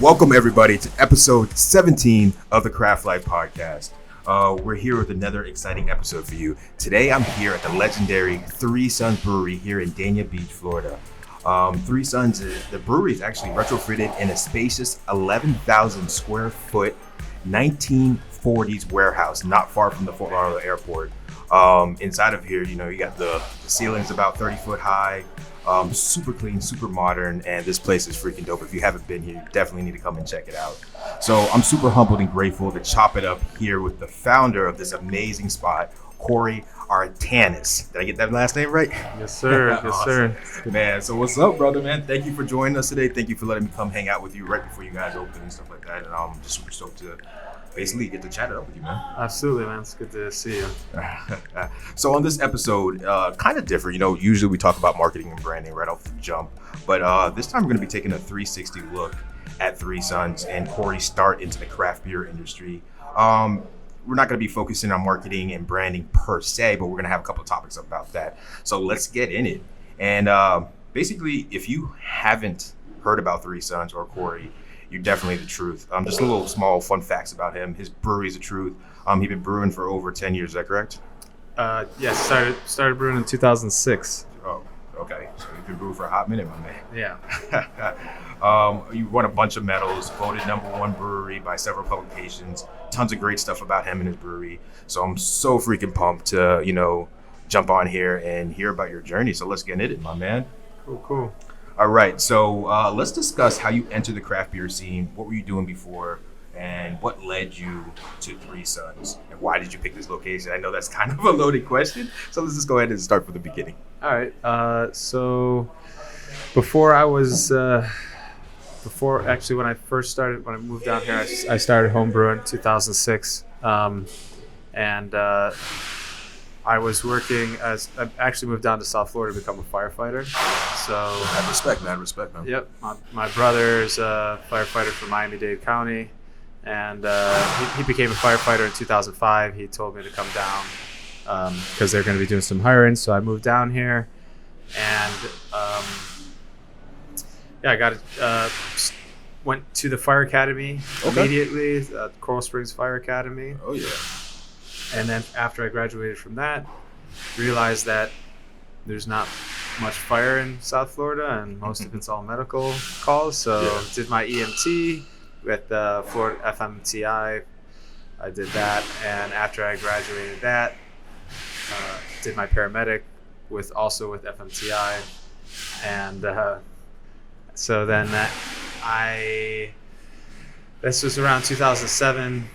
Welcome everybody to episode 17 of the Craft Life podcast. We're here with another exciting episode for you. Today I'm here at the legendary Sons Brewery here in Dania Beach, Florida. Three Sons, the brewery is actually retrofitted in a spacious 11,000 square foot 1940s warehouse not far from the Fort Lauderdale airport. Inside of here, you got the ceiling's about 30 foot high. Super clean, super modern, and this place is freaking dope. If you haven't been here, you definitely need to come and check it out. So I'm super humbled and grateful to chop it up here with the founder of this amazing spot, Corey Artanis. Did I get that last name right? Yes, sir. Yes, Awesome. sir. Man, so what's up, brother, man? Thank you for joining us today. Thank you for letting me come hang out with you right before you guys open and stuff like that. And I'm just super stoked to basically get to chat it up with you, man. Absolutely, man. It's good to see you. So on this episode, kind of different. Usually we talk about marketing and branding right off the jump. But this time we're going to be taking a 360 look at Three Sons and Corey's start into the craft beer industry. We're not going to be focusing on marketing and branding per se, but we're going to have a couple of topics about that. So let's get in it. And basically, if you haven't heard about Three Sons or Corey, you're definitely the truth. Just a little small fun facts about him. His brewery's the truth. He's been brewing for over 10 years. Is that correct? Yes, started brewing in 2006. Oh, okay. So you've been brewing for a hot minute, my man. Yeah. You won a bunch of medals, voted #1 brewery by several publications. Tons of great stuff about him and his brewery. So I'm so freaking pumped to, jump on here and hear about your journey. So let's get into it, my man. Cool. All right, so let's discuss how you entered the craft beer scene. What were you doing before, and what led you to Three Sons? And why did you pick this location? I know that's kind of a loaded question, so let's just go ahead and start from the beginning. All right. So before I was, when I first started, when I moved down here, I started home brewing in 2006, and I was working I actually moved down to South Florida to become a firefighter. So Mad respect, man. Yep. My brother's a firefighter for Miami-Dade County, and he became a firefighter in 2005. He told me to come down because they're going to be doing some hiring. So I moved down here, and I went to the fire academy immediately, Coral Springs Fire Academy. Oh yeah. And then after I graduated from that, realized that there's not much fire in South Florida, and most of it's all medical calls. So did my EMT with Florida FMTI. I did that, and after I graduated that, did my paramedic with FMTI, and so then this was around 2007.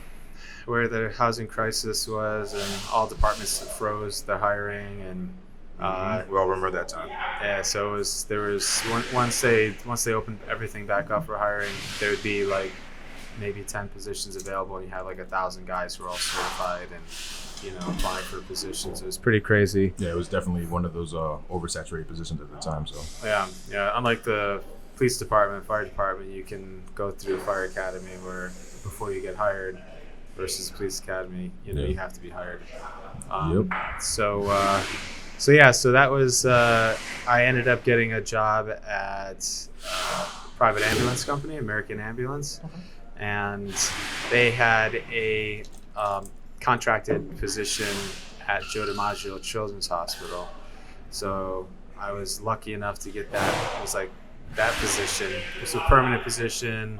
Where the housing crisis was, and all departments froze their hiring, and we all remember that time. Yeah, so there was once they opened everything back up for hiring, there would be like maybe 10 positions available, and you had like 1,000 guys who were all certified and applying for positions. It was pretty crazy. Yeah, it was definitely one of those oversaturated positions at the time. So yeah. Unlike the police department, fire department, you can go through a fire academy where before you get hired. Versus police academy, you have to be hired. So that was. I ended up getting a job at a private ambulance company, American Ambulance, and they had a contracted position at Joe DiMaggio Children's Hospital. So I was lucky enough to get that. It was like that position. It was a permanent position.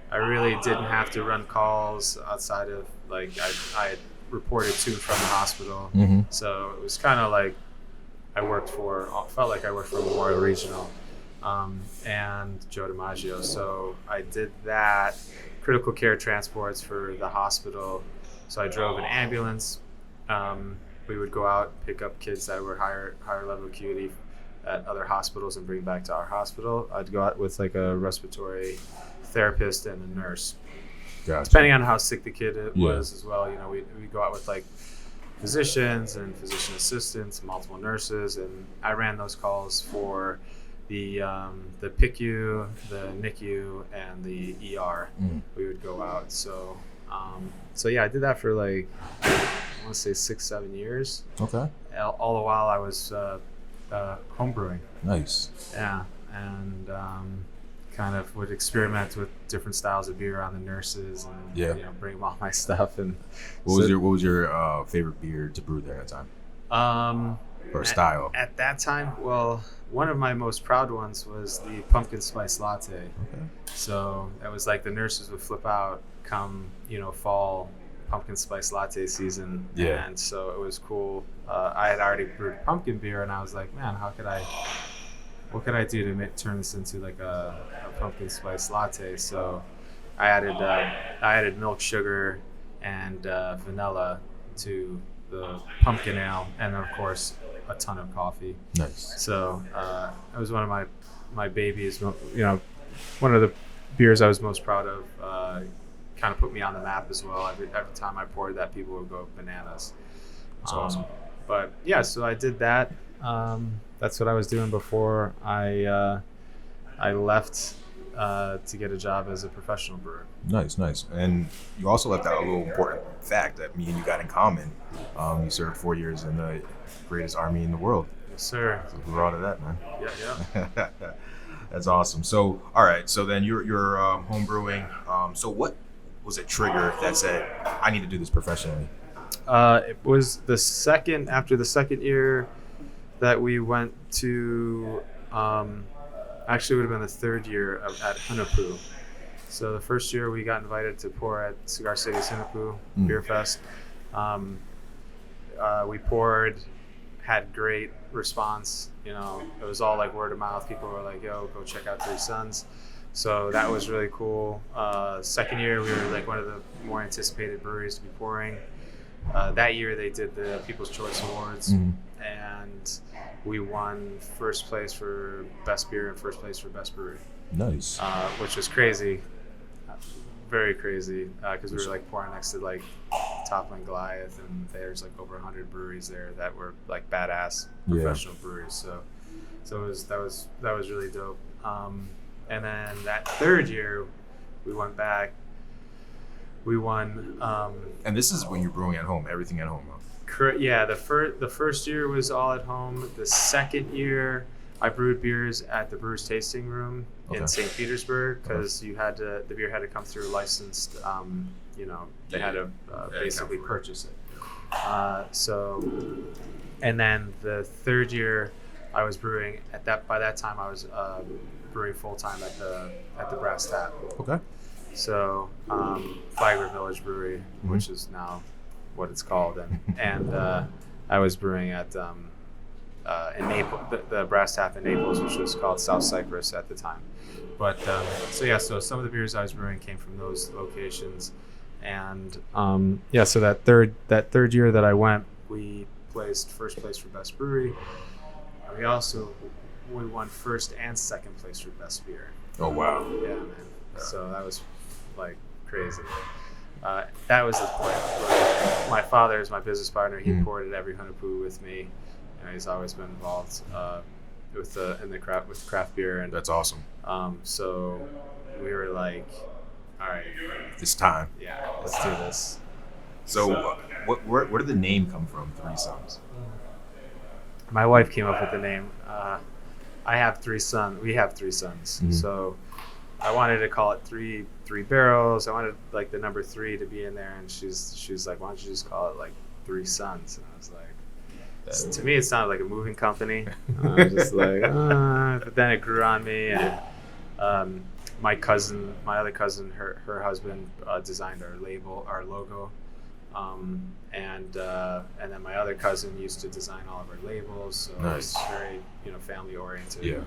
I really didn't have to run calls outside of I had reported to and from the hospital. Mm-hmm. So it was kind of like felt like I worked for Memorial Regional and Joe DiMaggio. So I did that, critical care transports for the hospital. So I drove an ambulance. We would go out, pick up kids that were higher level acuity at other hospitals and bring back to our hospital. I'd go out with like a respiratory therapist and a nurse. Gotcha. Depending on how sick the kid was as well, we go out with like physicians and physician assistants, multiple nurses, and I ran those calls for the PICU, the NICU, and the ER. We would go out. So I did that for like I want to say 6-7 years. Okay. All the while I was home brewing. Nice. Yeah, and kind of would experiment with different styles of beer on the nurses and bring them all my stuff. And what was your favorite beer to brew there at the time? Or style? At that time, well, one of my most proud ones was the pumpkin spice latte. Okay. So that was like the nurses would flip out come, fall pumpkin spice latte season. Yeah. And so it was cool. I had already brewed pumpkin beer, and I was like, man, what could I do to turn this into like a pumpkin spice latte? So I added milk, sugar, and vanilla to the pumpkin ale, and of course a ton of coffee. Nice. So it was one of my babies. One of the beers I was most proud of. Kind of put me on the map as well. Every time I poured that, people would go bananas. That's awesome. But yeah, so I did that. That's what I was doing before I left to get a job as a professional brewer. Nice. And you also left out a little important fact that me and you got in common. You served 4 years in the greatest army in the world. Yes, sir. So we're out of that, man. Yeah. That's awesome. So, all right. So then you're home brewing. So what was a trigger that said, I need to do this professionally? It was after the second year that we went to, actually it would have been the third year at Hunapoo. So the first year we got invited to pour at Cigar City's Hunapoo Beer Fest. We poured, had great response. It was all like word of mouth. People were like, yo, go check out Three Sons. So that was really cool. Second year, we were like one of the more anticipated breweries to be pouring. That year, they did the People's Choice Awards, and we won first place for best beer and first place for best brewery. Nice. Which was crazy, very crazy, because we were like pouring next to like Toppling Goliath, and there's like over 100 breweries there that were like badass professional breweries. So that was really dope. And then that third year, we went back. We won. And this is when you're brewing at home, everything at home, huh? Yeah, the first year was all at home. The second year, I brewed beers at the Brewers Tasting Room in St. Petersburg, because the beer had to come through licensed. They had to basically purchase it. And then the third year, I was brewing by that time I was brewing full time at the Brass Tap. Okay. So Flagler Village Brewery, which is now what it's called, and I was brewing at in Naples, the Brass Tap in Naples, which was called South Cyprus at the time. But so some of the beers I was brewing came from those locations, and so that third year that I went, we placed first place for best brewery. We won first and second place for best beer. Oh wow! Yeah, man. So that was like crazy. That was the point where my father is my business partner. He poured at every Hunapoo with me. He's always been involved with craft beer, and that's awesome. So we were like, all right, it's time. Yeah, let's do this. So where did the name come from, Three Sons? My wife came up with the name. I have 3 sons. We have 3 sons. So I wanted to call it three barrels. I wanted like the number 3 to be in there, and she's like, why don't you just call it like 3 Sons? And I was like, to me it sounded like a moving company. I was just like, but then it grew on me, and my other cousin, her husband designed our logo. And then my other cousin used to design all of our labels, so nice. It's very family oriented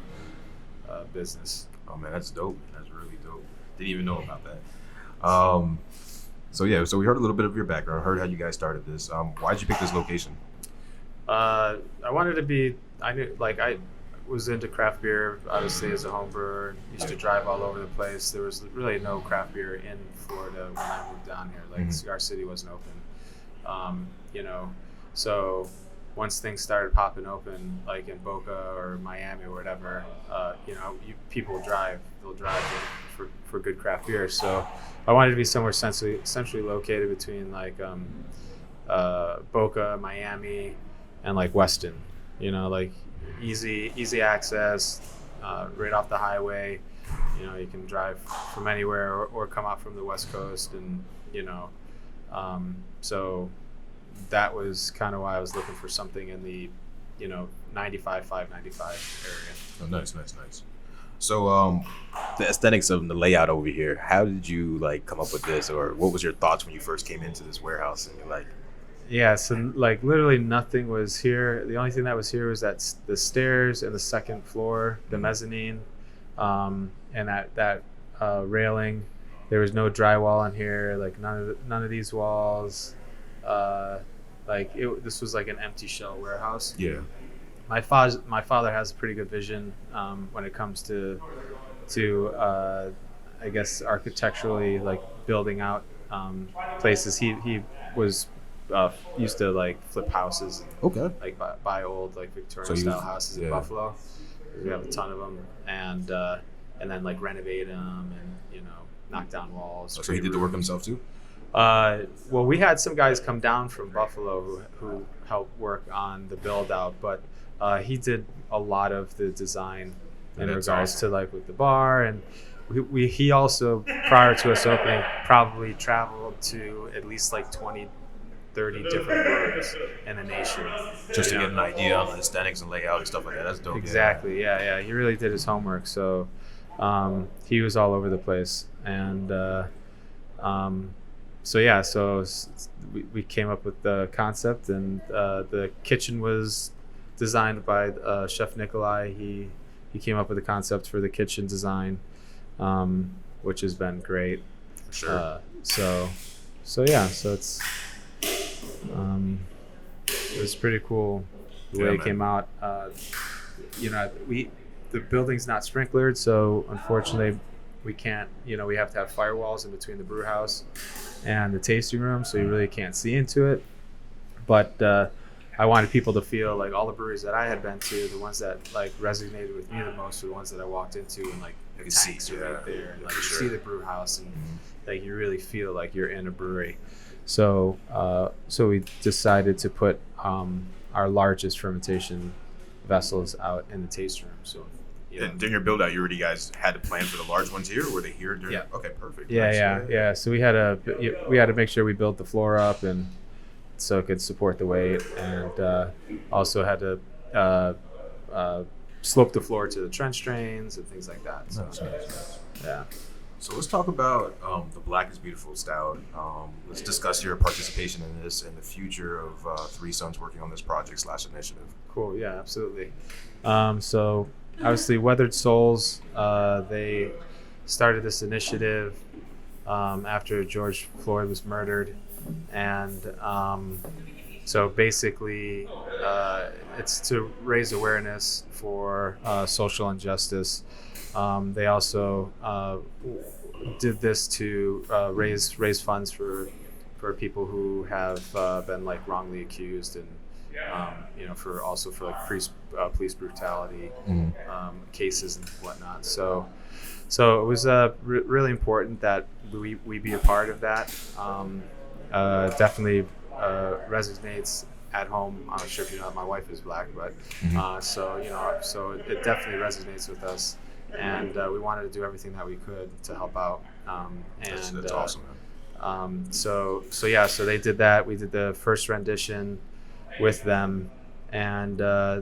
business. Oh man, that's dope. That's really dope. Didn't even know about that. So we heard a little bit of your background. Heard how you guys started this. Why did you pick this location? I wanted to be. I was into craft beer, obviously, as a home brewer. Used to drive all over the place. There was really no craft beer in Florida when I moved down here. Like Cigar City wasn't open. So once things started popping open, like in Boca or Miami or whatever, people they'll drive for good craft beer. So I wanted to be somewhere centrally located between like Boca, Miami, and like Weston. Like easy access, right off the highway. You can drive from anywhere or come out from the West Coast, and so that was kind of why I was looking for something in the 95 area. Oh, nice. So the aesthetics of the layout over here, how did you like come up with this, or what was your thoughts when you first came into this warehouse and you're like? Yeah, so like literally nothing was here. The only thing that was here was the stairs and the second floor, the mezzanine, and that railing. There was no drywall in here, like none of these walls. This was like an empty shell warehouse. Yeah. My father has a pretty good vision when it comes to I guess architecturally, like building out places. He was used to like flip houses. Okay. Like buy old like Victorian style houses in Buffalo. We have a ton of them, and then like renovate them and knock down walls. So he did the work himself too? Well, we had some guys come down from Buffalo who helped work on the build out, but he did a lot of the design in regards to like with the bar, and he also, prior to us opening, probably traveled to at least like 20, 30 different breweries in the nation. Just to get an idea on the aesthetics and layout and stuff like that. That's dope. Exactly. Yeah. He really did his homework. So he was all over the place. And so we came up with the concept, and the kitchen was designed by Chef Nikolai. He came up with the concept for the kitchen design, which has been great. For sure. So it's it was pretty cool the way it came out. The building's not sprinklered, so unfortunately we can't. We have to have firewalls in between the brew house and the tasting room, so you really can't see into it. But I wanted people to feel like all the breweries that I had been to, the ones that like resonated with me the most, were the ones that I walked into, and like the tanks are right there, and like you see the brew house, and like you really feel like you're in a brewery. So we decided to put our largest fermentation vessels out in the tasting room. So and during your build out, you guys had to plan for the large ones here, or were they here during? Yeah. Okay, perfect. Yeah. So we had to make sure we built the floor up, and so it could support the weight, and also had to slope the floor to the trench drains and things like that. So, Nice. Yeah. So let's talk about the Blackest Beautiful Stout. Let's discuss your participation in this and the future of Three Sons working on this project / initiative. Cool. Yeah, absolutely. So obviously, Weathered Souls, they started this initiative after George Floyd was murdered, and so basically, it's to raise awareness for social injustice. They also did this to raise funds for people who have been like wrongly accused, and for like police brutality cases and whatnot. So it was really important that we be a part of that. Definitely resonates at home. I'm not sure if you know, my wife is Black, but so it definitely resonates with us. And we wanted to do everything that we could to help out. That's awesome, man. So they did that. We did the first rendition with them, and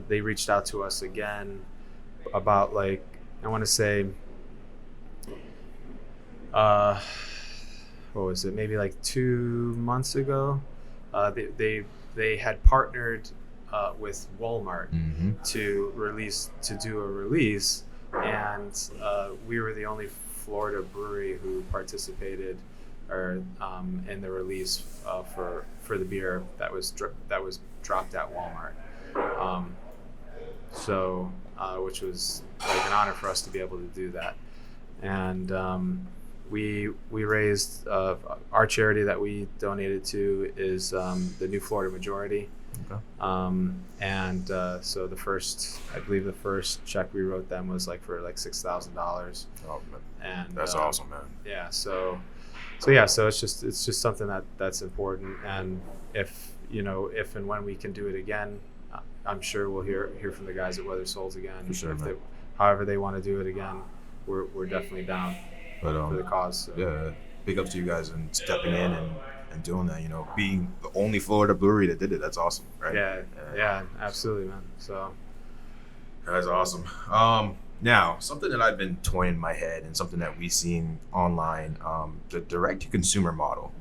they reached out to us again about like, I want to say, what was it? Maybe like 2 months ago. They had partnered with Walmart to do a release. And we were the only Florida brewery who participated in the release for the beer that was dropped at Walmart. Which was like an honor for us to be able to do that. And we raised our charity that we donated to is the New Florida Majority. Okay. So I believe the first check we wrote them was like for like $6,000. Oh, man. And that's awesome, man. Yeah. So it's just something that's important. And if and when we can do it again, I'm sure we'll hear from the guys at Weathered Souls again. For sure, however they want to do it again, we're definitely down But for the cause. So. yeah, big ups to you guys and stepping in and doing that. You know, being the only Florida brewery that did it. That's awesome, right? Yeah, absolutely, man. So that's awesome. Now, something that I've been toying in my head and something that we've seen online, the direct-to-consumer model.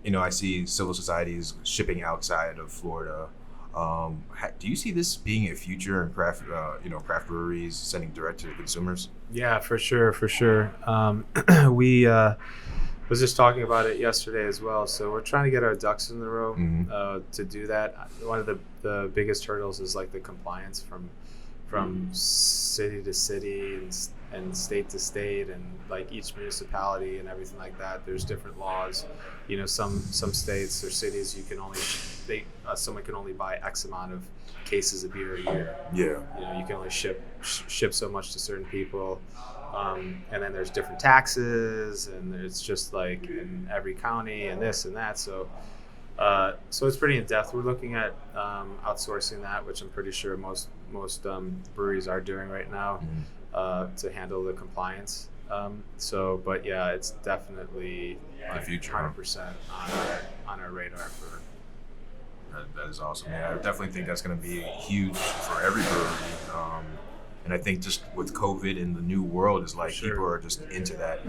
You know, I see civil societies shipping outside of Florida. Do you see this being a future in craft, craft breweries sending direct to consumers? yeah, for sure. We was just talking about it yesterday as well. So we're trying to get our ducks in the row to do that. One of the biggest hurdles is like the compliance from city to city and state to state, and like each municipality and everything like that. There's different laws. You know, some states or cities you can only someone can only buy X amount of cases of beer a year. Yeah. You know, you can only ship so much to certain people. And then there's different taxes, and it's just like in every county and this and that. So it's pretty in depth. We're looking at outsourcing that, which I'm pretty sure most breweries are doing right now to handle the compliance. But yeah, it's definitely the future, 100% on our radar for. That is awesome. Yeah, I definitely think that's going to be huge for every brewery. And I think just with COVID and the new world is like people are just into that.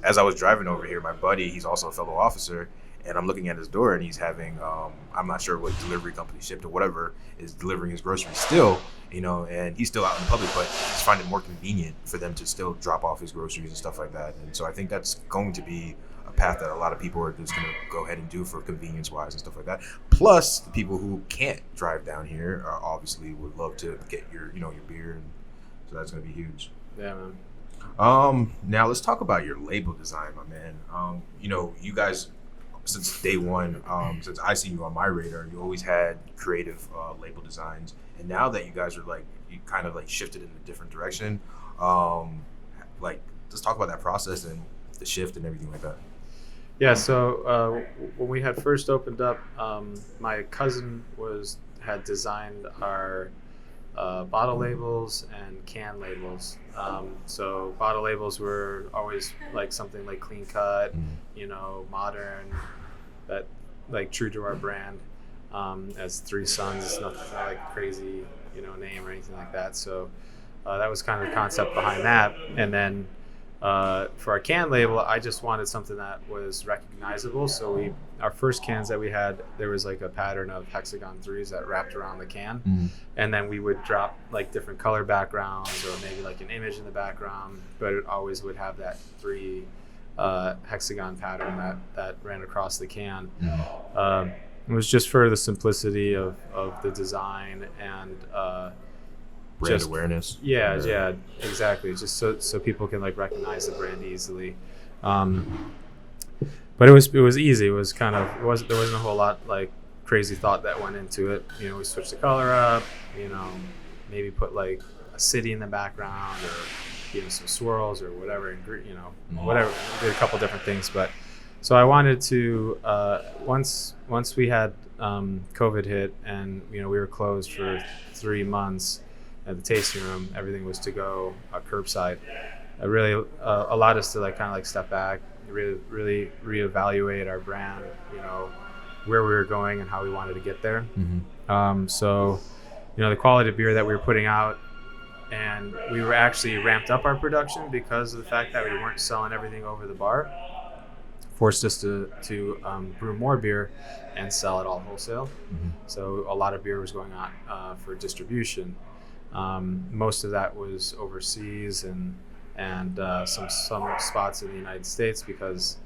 As I was driving over here, my buddy, he's also a fellow officer, and I'm looking at his door and he's having, I'm not sure what delivery company shipped or whatever is delivering his groceries still, you know, and he's still out in public, but he's finding it more convenient for them to still drop off his groceries and stuff like that. And so I think that's going to be a path that a lot of people are just going to go ahead and do for convenience wise and stuff like that. Plus the people who can't drive down here obviously would love to get your beer, and so that's going to be huge. Yeah, man. Now let's talk about your label design, my man. You guys, since day one, since I see you on my radar, you always had creative label designs, and now that you guys are you kind of shifted in a different direction. Let's talk about that process and the shift and everything like that. Yeah, so when we had first opened up, my cousin had designed our bottle labels and can labels. So bottle labels were always like something like clean cut, modern, that like true to our brand. As Three Sons, it's not like crazy, name or anything like that. So that was kind of the concept behind that. And then for our can label, I just wanted something that was recognizable. So our first cans that we had, there was like a pattern of hexagon threes that wrapped around the can, and then we would drop like different color backgrounds or maybe like an image in the background, but it always would have that three hexagon pattern that ran across the can. It was just for the simplicity of the design and brand awareness. Yeah, exactly. Just so people can recognize the brand easily. But it was easy. It was there wasn't a whole lot crazy thought that went into it. We switched the color up. Maybe put a city in the background or some swirls or whatever. Whatever. Did a couple different things, but so I wanted to once we had COVID hit and we were closed for 3 months. At the tasting room, everything was to go curbside. It really allowed us to step back, really reevaluate our brand, where we were going and how we wanted to get there. So, the quality of beer that we were putting out, and we were actually ramped up our production because of the fact that we weren't selling everything over the bar. Forced us to brew more beer and sell it all wholesale. So a lot of beer was going on for distribution. Most of that was overseas and some spots in the United States because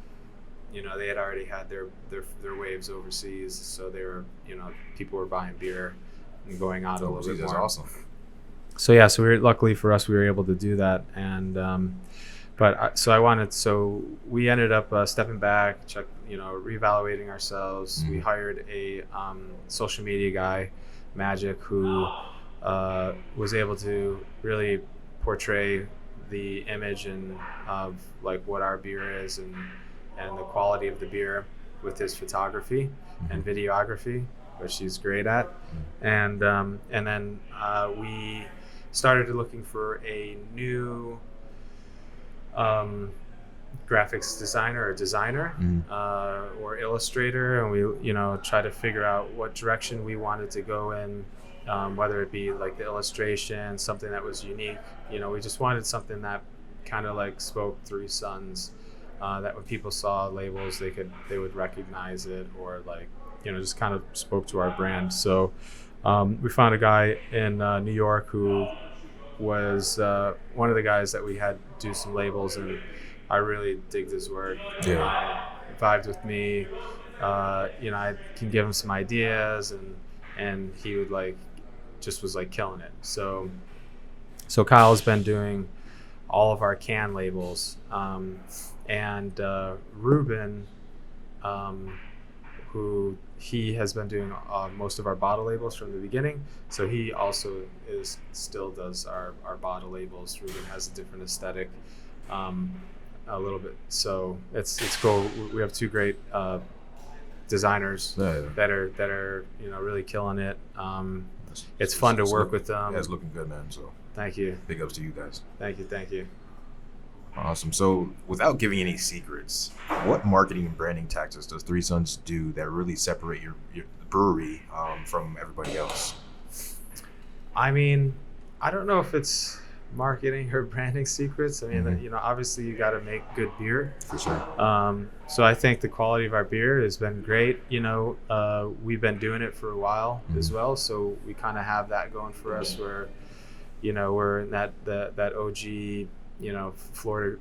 they had already had their waves overseas, so they were people were buying beer and going out a little bit more. That's awesome. So luckily for us we were able to do that, and so we ended up stepping back, reevaluating ourselves. We hired a social media guy, Magic, who was able to really portray the image of what our beer is and the quality of the beer with his photography and videography, which he's great at. And then we started looking for a new graphics designer or designer or illustrator, and we try to figure out what direction we wanted to go in, whether it be like the illustration, something that was unique. We just wanted something that kind of like spoke Three Sons, that when people saw labels they would recognize it, or like just kind of spoke to our brand. So we found a guy in New York who was one of the guys that we had do some labels, and I really digged his work. Vibed with me. I can give him some ideas, and he would was killing it. So Kyle's been doing all of our can labels, and Ruben, who he has been doing most of our bottle labels from the beginning. So he also still does our bottle labels. Ruben has a different aesthetic, a little bit. So it's cool. We have two great designers that are really killing it. It's fun to work with them. Yeah, it's looking good, man. So thank you. Big ups to you guys. Thank you. Awesome. So without giving any secrets, what marketing and branding tactics does Three Sons do that really separate your brewery from everybody else? I mean, I don't know if it's marketing or branding secrets. I mean, obviously you got to make good beer. For sure. So I think the quality of our beer has been great. We've been doing it for a while as well. So we kind of have that going for us where, we're in that OG,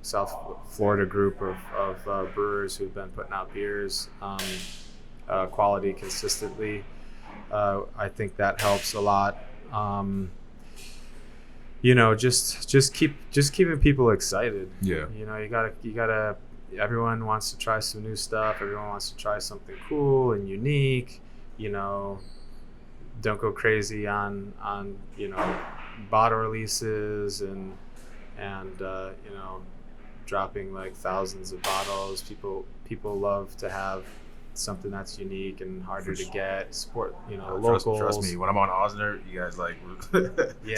South Florida group of brewers who've been putting out beers, quality consistently. I think that helps a lot. Just keeping people excited. Yeah. You gotta. Everyone wants to try some new stuff. Everyone wants to try something cool and unique. Don't go crazy on bottle releases and dropping like thousands of bottles. People love to have something that's unique and harder to get. Support locals. Trust me, when I'm on Osner, you guys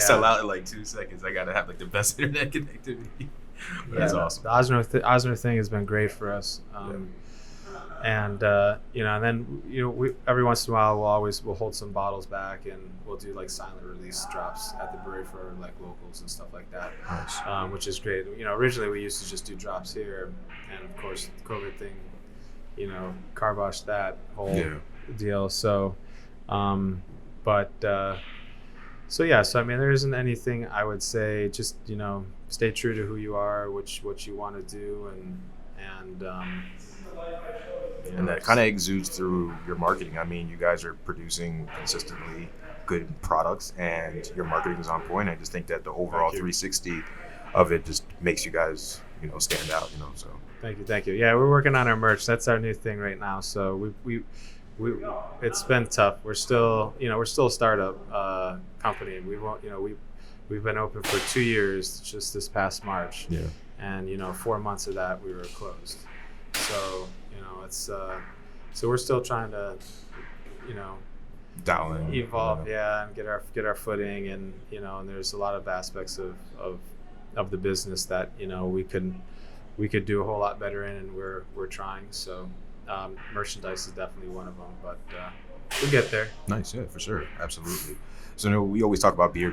sell out in like 2 seconds. I gotta have like the best internet connectivity. That's awesome. The Osner thing has been great for us. And then we every once in a while we'll hold some bottles back, and we'll do like silent release drops at the brewery for like locals and stuff like that. Nice. Which is great. Originally we used to just do drops here, and of course the COVID thing, carboshed that whole deal. So, so I mean, there isn't anything I would say. Just stay true to who you are, what you want to do, and that kind of exudes through your marketing. I mean, you guys are producing consistently good products, and your marketing is on point. I just think that the overall 360 of it just makes you guys, stand out. So. Thank you. Yeah, we're working on our merch. That's our new thing right now. So we it's been tough. We're still a startup company. We've been open for 2 years, just this past March. Yeah. And 4 months of that we were closed. So so we're still trying to dial in, evolve, and get our footing, and and there's a lot of aspects of the business that we could do a whole lot better in, and we're trying. So merchandise is definitely one of them, but we'll get there. Nice, yeah, for sure, absolutely. So we always talk about beer,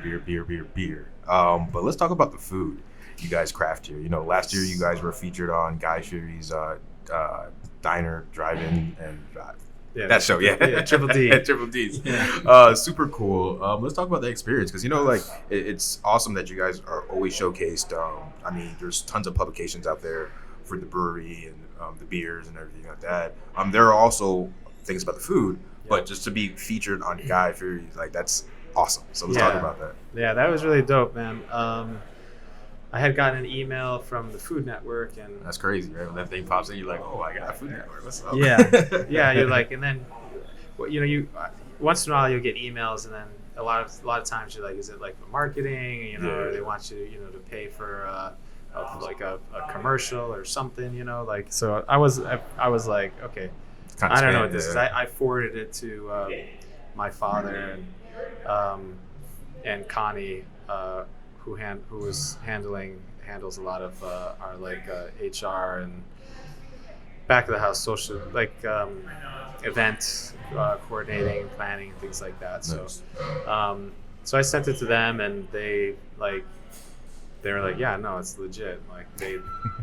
but let's talk about the food you guys craft here. Last year you guys were featured on Guy Fieri's Diner, Drive-In, and that show, Triple D. Triple D's. Super cool. Let's talk about the experience, because it's awesome that you guys are always showcased. I mean, there's tons of publications out there for the brewery and the beers and everything like that. There are also things about the food, but just to be featured on Guy Fieri, that's awesome. So let's talk about that. Yeah, that was really dope, man. I had gotten an email from the Food Network, and that's crazy, right? When that thing pops in, you're like, "Oh, I got a Food Network. What's up?" Yeah. You're like, and then, you once in a while you'll get emails, and then a lot of times you're like, "Is it like marketing? Or they want you, to pay for a commercial or something? So I was like, okay, I don't know what this is. I forwarded it to my father and Connie. Who was handling handles a lot of our like HR and back of the house social event coordinating, planning, things like that. Nice. So I sent it to them, and they were like, yeah, no, it's legit. Like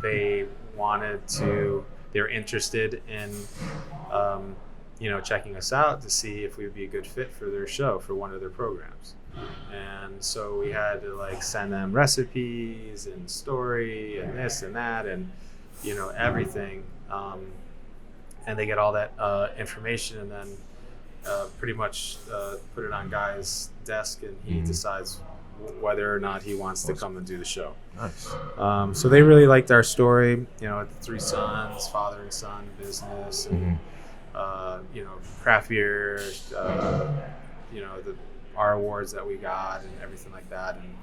they wanted to, they were interested in checking us out to see if we would be a good fit for their show, for one of their programs. And so we had to like send them recipes and story and this and that and everything, and they get all that information, and then pretty much put it on Guy's desk, and he decides whether or not he wants to come and do the show. Nice. So they really liked our story, the three sons, father and son business, and craft beer, our awards that we got and everything like that, and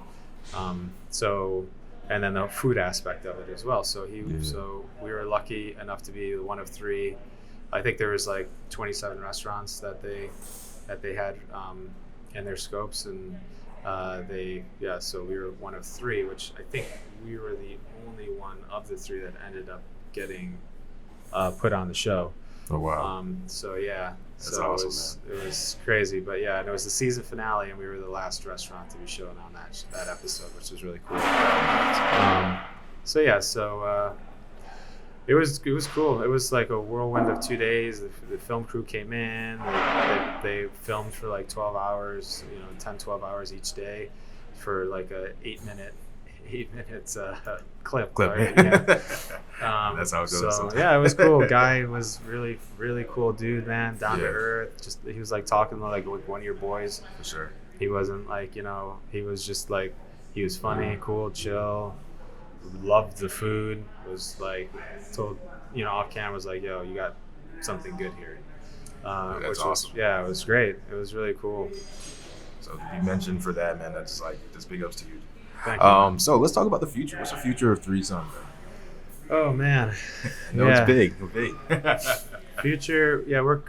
and then the food aspect of it as well. So so we were lucky enough to be one of three. I think there was like 27 restaurants that they had in their scopes, and so we were one of three, which I think we were the only one of the three that ended up getting put on the show. Oh wow! That's awesome, it was crazy, but yeah, and it was the season finale, and we were the last restaurant to be shown on that episode, which was really cool. It was cool. It was like a whirlwind of 2 days. The film crew came in. They filmed for like 12 hours, 10, 12 hours each day for like a 8 minute clip. Right? Yeah. That's how it goes. So yeah, it was cool. Guy was really, really cool dude, man. Down to earth. Just he was like talking like one of your boys. For sure. He wasn't like he was just like, he was funny, cool, chill. Loved the food. Was like told off camera, was like, yo, you got something good here. That's awesome. It was great. It was really cool. So to be mentioned for that, man, that's big ups to you. Thank you. So let's talk about the future. What's the future of Three Sons? Oh man, It's big. Future. Yeah, we're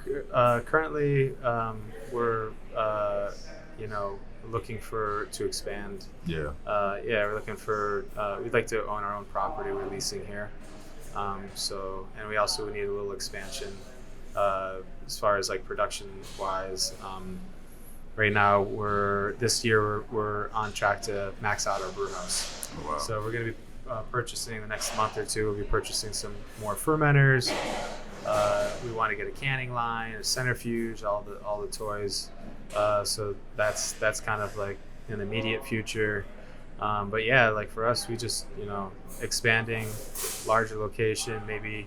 currently we're looking to expand. Yeah. We're looking for. We'd like to own our own property. We're leasing here. And we also need a little expansion as far as like production wise. Right now, this year we're on track to max out our brew house. Oh, wow. So we're going to be purchasing the next month or two. We'll be purchasing some more fermenters. We want to get a canning line, a centrifuge, all the toys. So that's kind of like an immediate future. But yeah, like for us, we just expanding, larger location, maybe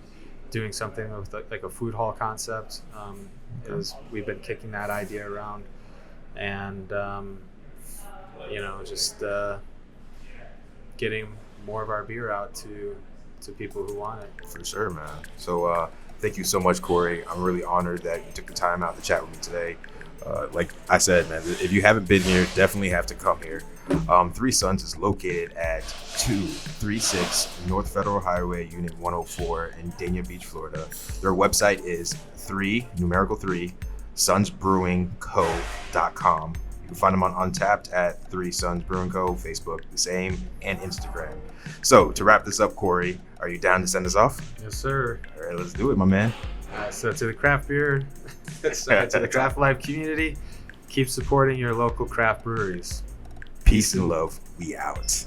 doing something with like a food hall concept. Is we've been kicking that idea around. And just getting more of our beer out to people who want it. For sure, man. So thank you so much, Corey. I'm really honored that you took the time out to chat with me today. Like I said, man, if you haven't been here, definitely have to come here. Three Sons is located at 236 North Federal Highway, Unit 104 in Dania Beach, Florida. Their website is 3 sonsbrewingco.com. You can find them on Untapped at 3 Sons Brewing Co, Facebook, the same, and Instagram. So to wrap this up, Corey, are you down to send us off? Yes, sir. All right, let's do it, my man. So to the craft beer, to the craft life community, keep supporting your local craft breweries. Peace and love. We out.